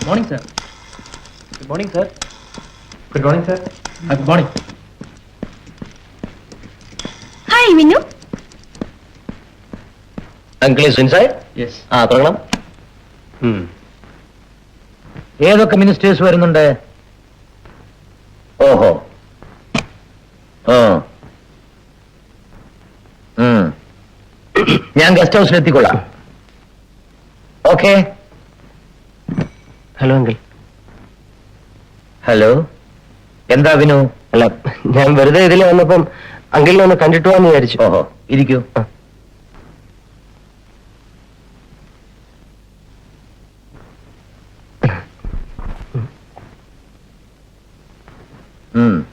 Morning sir. Good morning sir. Good morning sir. Good morning. Hi Vinu. Uncle is inside. Yes. തുടങ്ങണം. ഏതൊക്കെ ministers വരുന്നുണ്ട്? ഓഹോ. ഞാൻ guest ഹൗസിൽ എത്തിക്കൊള്ളാം. ഓക്കെ. Hello uncle. ഹലോ. എന്താ വിനു? അല്ല, ഞാൻ വെറുതെ ഇതിൽ വന്നപ്പം അങ്കിളിനെ ഒന്ന് കണ്ടിട്ട് പോകാന്ന് വിചാരിച്ചു. ഓഹോ, ഇരിക്കൂ.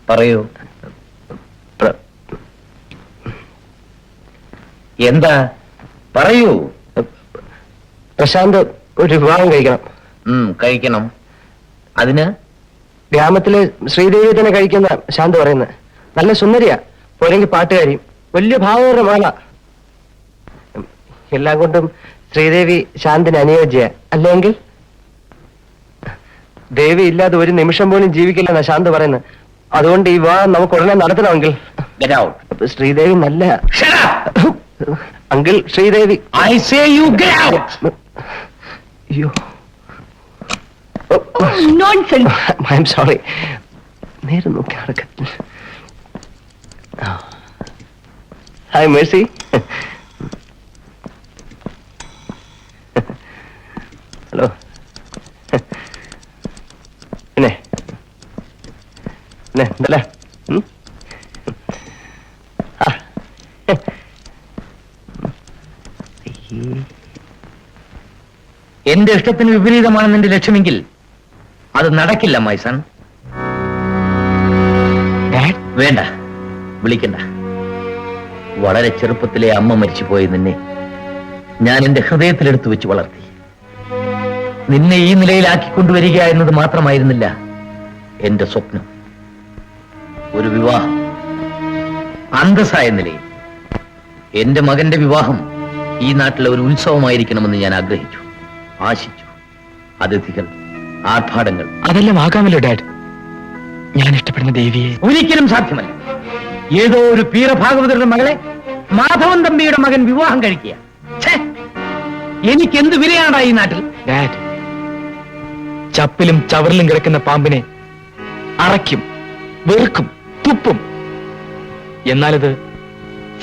പറയൂ. എന്താ പറയൂ. പ്രശാന്ത് ഒരു വിവാഹം കഴിക്കണം. കഴിക്കണം. അതിന് ഗ്രാമത്തില് ശ്രീദേവിയെ തന്നെ കഴിക്കുന്ന ശാന്ത് പറയുന്നത്. നല്ല സുന്ദരിയാ, പോരെങ്കിൽ പാട്ടുകാരിയും, വലിയ ഭാവമുള്ള മാല. എല്ലാം കൊണ്ടും ശ്രീദേവി ശാന്തിന് അനുയോജ്യ. അല്ലെങ്കിൽ ദേവി ഇല്ലാതെ ഒരു നിമിഷം പോലും ജീവിക്കില്ലെന്നാ ശാന്ത് പറയുന്നത്. അതുകൊണ്ട് ഈ വിവാഹം നമുക്ക് ഉടനെ നടത്തണമെങ്കിൽ ശ്രീദേവി നല്ല uncle. Sridevi I say you get out. അയ്യോ, നോൺസെൻസ്. I am sorry. നേരെ നോക്കി നടക്ക. Hi Mercy. ഹലോ. പിന്നെ എന്തല്ലേ? എന്റെ ഇഷ്ടത്തിന് വിപരീതമാണ് നിന്റെ ലക്ഷ്യമെങ്കിൽ അത് നടക്കില്ല മൈസൺ. വേണ്ട, വിളിക്കണ്ട. വളരെ ചെറുപ്പത്തിലെ അമ്മ മരിച്ചുപോയി നിന്നെ ഞാൻ എന്റെ ഹൃദയത്തിലെടുത്തു വെച്ച് വളർത്തി. നിന്നെ ഈ നിലയിലാക്കിക്കൊണ്ടുവരിക എന്നത് മാത്രമായിരുന്നില്ല എന്റെ സ്വപ്നം. ഒരു വിവാഹം അന്തസ്സായ നിലയിൽ. എന്റെ മകന്റെ വിവാഹം ഈ നാട്ടിലെ ഒരു ഉത്സവമായിരിക്കണമെന്ന് ഞാൻ ആഗ്രഹിച്ചു, ആശിച്ചു. അതിഥികൾ, ആർഭാടങ്ങൾ, അതെല്ലാം ആകാമല്ലോ ഡാഡ്. ഞാൻ ഇഷ്ടപ്പെടുന്ന ദേവിയെ ഒരിക്കലും സാധ്യമല്ല. ഏതോ ഒരു പീറഭാഗവതരുടെ മകളെ മാധവൻ തമ്പിയുടെ മകൻ വിവാഹം കഴിക്കുക. എനിക്കെന്ത് വിലയാണാ ഈ നാട്ടിൽ? ഡാഡ്, ചപ്പിലും ചവറിലും കിടക്കുന്ന പാമ്പിനെ അറയ്ക്കും, വെറുക്കും, തുപ്പും. എന്നാലത്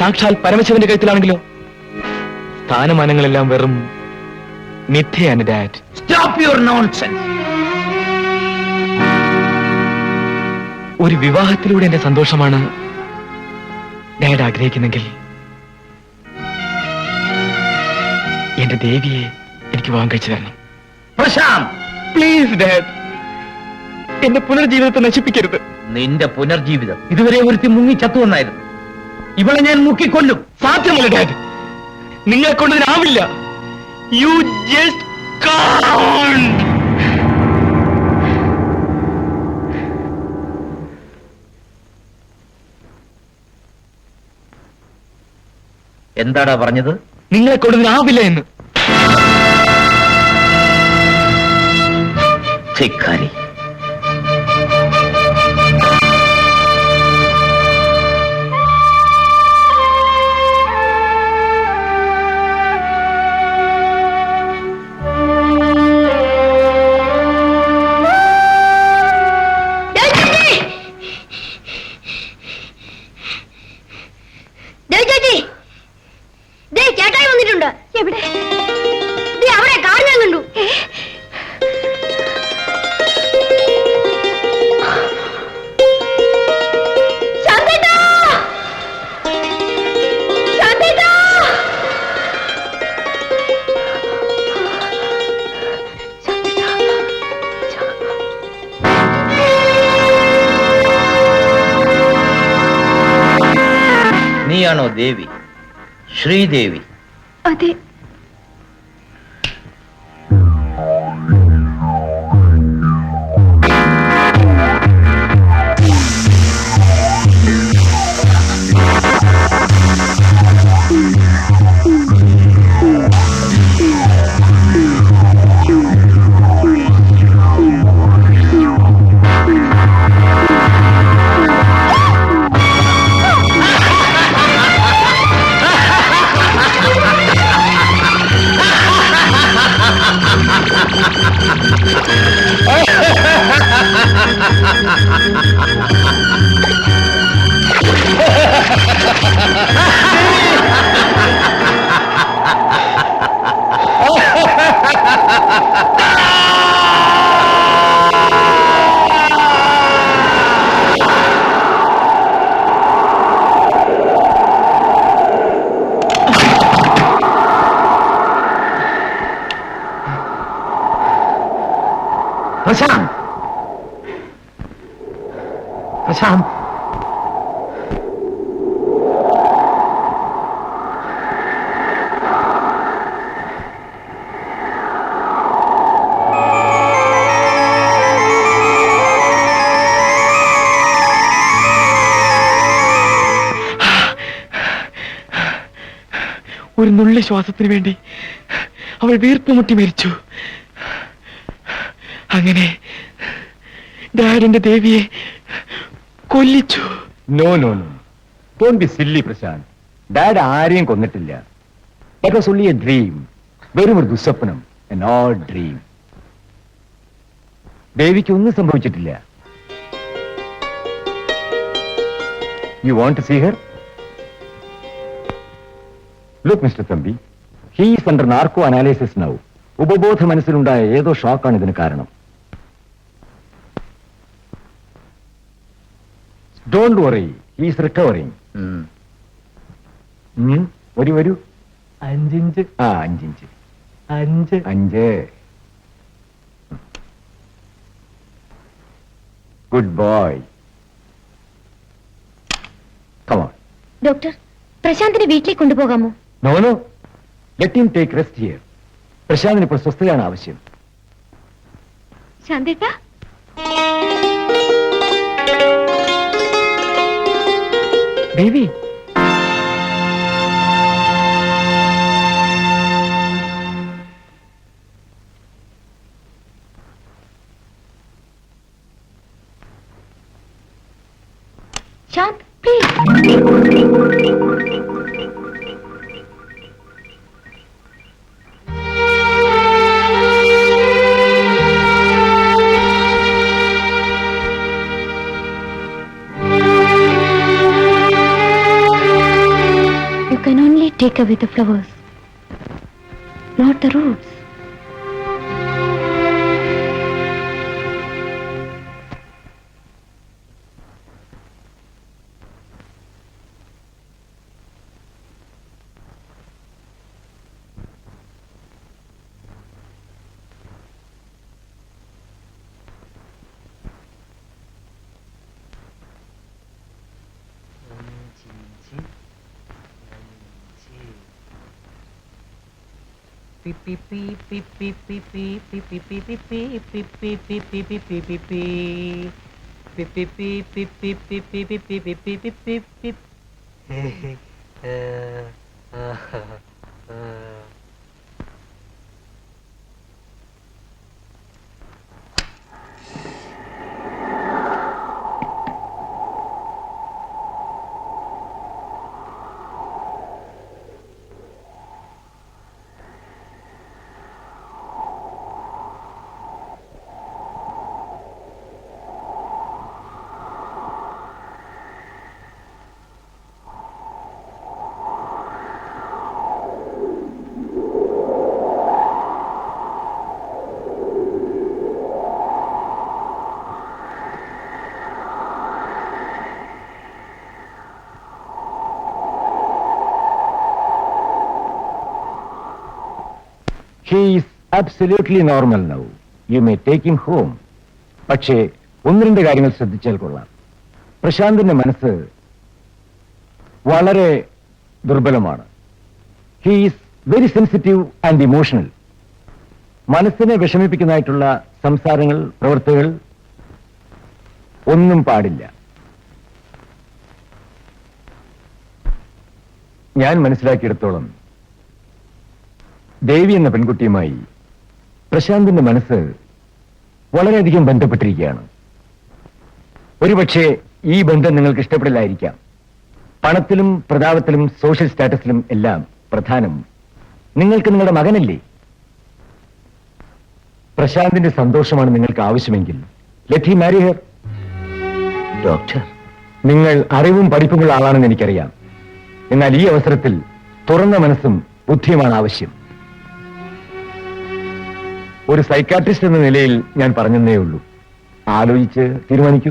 സാക്ഷാൽ പരമശിവന്റെ കഴുത്തിലാണെങ്കിലോ സ്ഥാനമാനങ്ങളെല്ലാം വെറും മിഥ്യയാണ് ഡാഡ്. Stop your nonsense. ഒരു വിവാഹത്തിലൂടെ എന്റെ സന്തോഷമാണ് ഡാഡ് ആഗ്രഹിക്കുന്നെങ്കിൽ എന്റെ ദേവിയെ എനിക്ക് വിവാഹം കഴിച്ചു തരണം. പ്രശാന്ത്, പ്ലീസ് ഡാഡ്, എന്റെ പുനർജീവിതത്തെ നശിപ്പിക്കരുത്. നിന്റെ പുനർജീവിതം ഇതുവരെ ഒരുത്തി മുങ്ങി ചത്തുവെന്നായിരുന്നു. ഇവളെ ഞാൻ മുക്കിക്കൊല്ലും. സാധ്യമല്ല ഡാഡ്, നിങ്ങളെ കൊണ്ടതിനാവില്ല. You just can't. എന്താടാ പറഞ്ഞത്? നിങ്ങളെ കൊണ്ടതിനാവില്ല എന്ന്. ധിക്കാരി. ചേട്ടായി വന്നിട്ടുണ്ട്. എവിടെ? അവിടെ കാർ ഞാൻ കണ്ടു. നീയാണോ ദേവി? ശ്രീദേവി? അതെ. പ്രശാന്ത്, പ്രശാന്ത്, ഒരു നുള്ളി ശ്വാസത്തിന് വേണ്ടി അവൾ വീർപ്പുമുട്ടി മരിച്ചു. അങ്ങനെ ഡാഡിന്റെ ദേവിയെ കൊല്ലിച്ചു. No no no, don't be silly Prashanth. Dad ആരെയും കൊന്നിട്ടില്ല. That was only a dream. വെറും ഒരു ദുസ്വപ്നം, an odd dream. ദേവിക്ക് ഒന്നും സംഭവിച്ചിട്ടില്ല. You want to see her? Look, Mr. Thambi, he is under narco analysis now. ഉപബോധ മനസ്സിലുണ്ടായ ഏതോ ഷോക്കാണ് ഇതിന് കാരണം. Don't worry, he is recovering. വരൂ. 5 inch. 5 inch. 5. Good boy. Come on. Doctor, പ്രശാന്തിനെ വീട്ടിലേക്ക് കൊണ്ടുപോകാമോ? No, no. Let him take rest here. പ്രശാന്തിന് ഇപ്പോൾ സ്വസ്ഥതയാണ് ആവശ്യം. ശാന്തേട്ടാ, Devi, Shanth please. You can only take away the flowers, not the roots. He is absolutely normal now. You may take him home. പക്ഷേ 1-2 കാര്യങ്ങൾ ശ്രദ്ധിച്ചാൽ കൊള്ളാം. പ്രശാന്തിന്റെ മനസ്സ് വളരെ ദുർബലമാണ്. He is very sensitive and emotional. മനസ്സിനെ വിഷമിപ്പിക്കുന്നതായിട്ടുള്ള സംസാരങ്ങൾ, പ്രവൃത്തികൾ ഒന്നും പാടില്ല. ഞാൻ മനസ്സിലാക്കിയെടുത്തോളം ദേവി എന്ന പെൺകുട്ടിയുമായി പ്രശാന്തിന്റെ മനസ്സ് വളരെയധികം ബന്ധപ്പെട്ടിരിക്കുകയാണ്. ഒരുപക്ഷെ ഈ ബന്ധം നിങ്ങൾക്ക് ഇഷ്ടപ്പെടില്ലായിരിക്കാം. പണത്തിലും പ്രതാപത്തിലും സോഷ്യൽ സ്റ്റാറ്റസിലും എല്ലാം പ്രധാനം നിങ്ങൾക്ക് നിങ്ങളുടെ മകനല്ലേ. പ്രശാന്തിന്റെ സന്തോഷമാണ് നിങ്ങൾക്ക് ആവശ്യമെങ്കിൽ ലെറ്റ് ഹിം മാരി ഹർ. ഡോക്ടർ, നിങ്ങൾ അറിവും പഠിപ്പുമുള്ള ആളാണെന്ന് എനിക്കറിയാം. എന്നാൽ ഈ അവസരത്തിൽ തുറന്ന മനസ്സും ബുദ്ധിയുമാണ് ആവശ്യം. ഒരു സൈക്കാട്രിസ്റ്റ് എന്ന നിലയിൽ ഞാൻ പറഞ്ഞെന്നേ ഉള്ളൂ. ആലോചിച്ച് തീരുമാനിക്കൂ.